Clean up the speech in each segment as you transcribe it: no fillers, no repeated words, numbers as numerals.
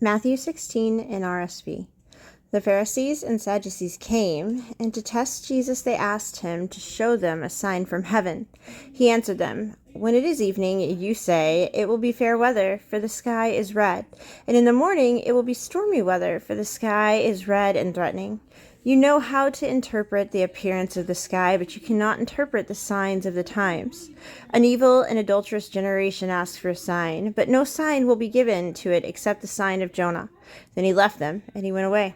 Matthew 16 NRSV. The Pharisees and Sadducees came, and to test Jesus they asked him to show them a sign from heaven. He answered them, "When it is evening, you say, 'It will be fair weather, for the sky is red.' And in the morning it will be stormy weather, for the sky is red and threatening. You know how to interpret the appearance of the sky, but you cannot interpret the signs of the times. An evil and adulterous generation asks for a sign, but no sign will be given to it except the sign of Jonah." Then he left them, and he went away.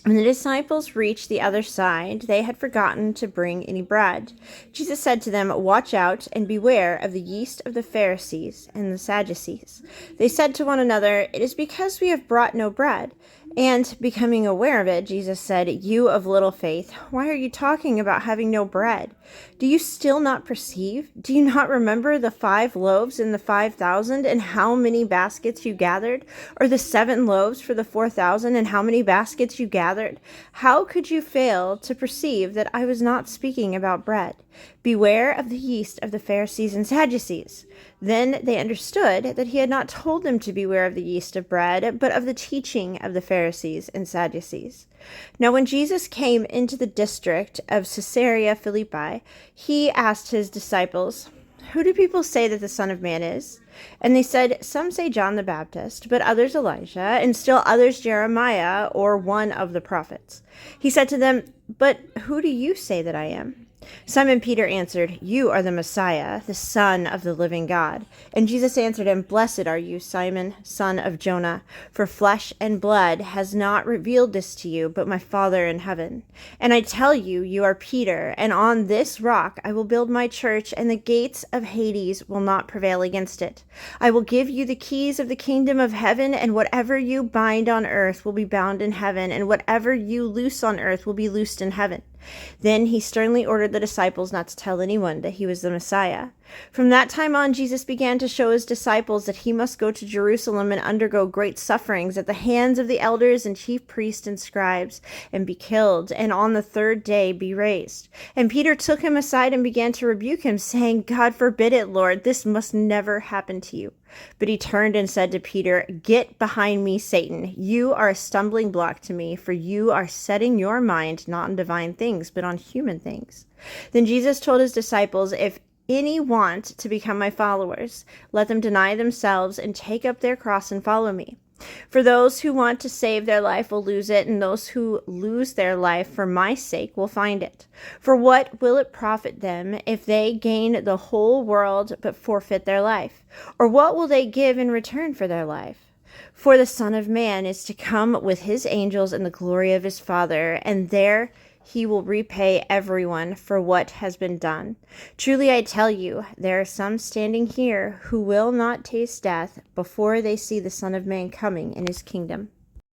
When the disciples reached the other side, they had forgotten to bring any bread. Jesus said to them, "Watch out and beware of the yeast of the Pharisees and the Sadducees." They said to one another, "It is because we have brought no bread." And becoming aware of it, Jesus said, "You of little faith, why are you talking about having no bread? Do you still not perceive? Do you not remember the 5 loaves and the 5,000 and how many baskets you gathered? Or the 7 loaves for the 4,000 and how many baskets you gathered? How could you fail to perceive that I was not speaking about bread? Beware of the yeast of the Pharisees and Sadducees." Then they understood that he had not told them to beware of the yeast of bread, but of the teaching of the Pharisees and Sadducees. Now when Jesus came into the district of Caesarea Philippi, he asked his disciples, "Who do people say that the Son of Man is?" And they said, "Some say John the Baptist, but others Elijah, and still others Jeremiah or one of the prophets." He said to them, "But who do you say that I am?" Simon Peter answered, "You are the Messiah, the Son of the living God." And Jesus answered him, "Blessed are you, Simon, son of Jonah, for flesh and blood has not revealed this to you, but my Father in heaven. And I tell you, you are Peter, and on this rock I will build my church, and the gates of Hades will not prevail against it. I will give you the keys of the kingdom of heaven, and whatever you bind on earth will be bound in heaven, and whatever you loose on earth will be loosed in heaven." Then he sternly ordered the disciples not to tell anyone that he was the Messiah. From that time on, Jesus began to show his disciples that he must go to Jerusalem and undergo great sufferings at the hands of the elders and chief priests and scribes, and be killed, and on the 3rd day be raised. And Peter took him aside and began to rebuke him, saying, "God forbid it, Lord, this must never happen to you." But he turned and said to Peter, "Get behind me, Satan. You are a stumbling block to me, for you are setting your mind not on divine things, but on human things." Then Jesus told his disciples, "If any want to become my followers, let them deny themselves and take up their cross and follow me. For those who want to save their life will lose it, and those who lose their life for my sake will find it. For what will it profit them if they gain the whole world but forfeit their life? Or what will they give in return for their life? For the Son of Man is to come with his angels in the glory of his Father, and there he will repay everyone for what has been done. Truly I tell you, there are some standing here who will not taste death before they see the Son of Man coming in his kingdom."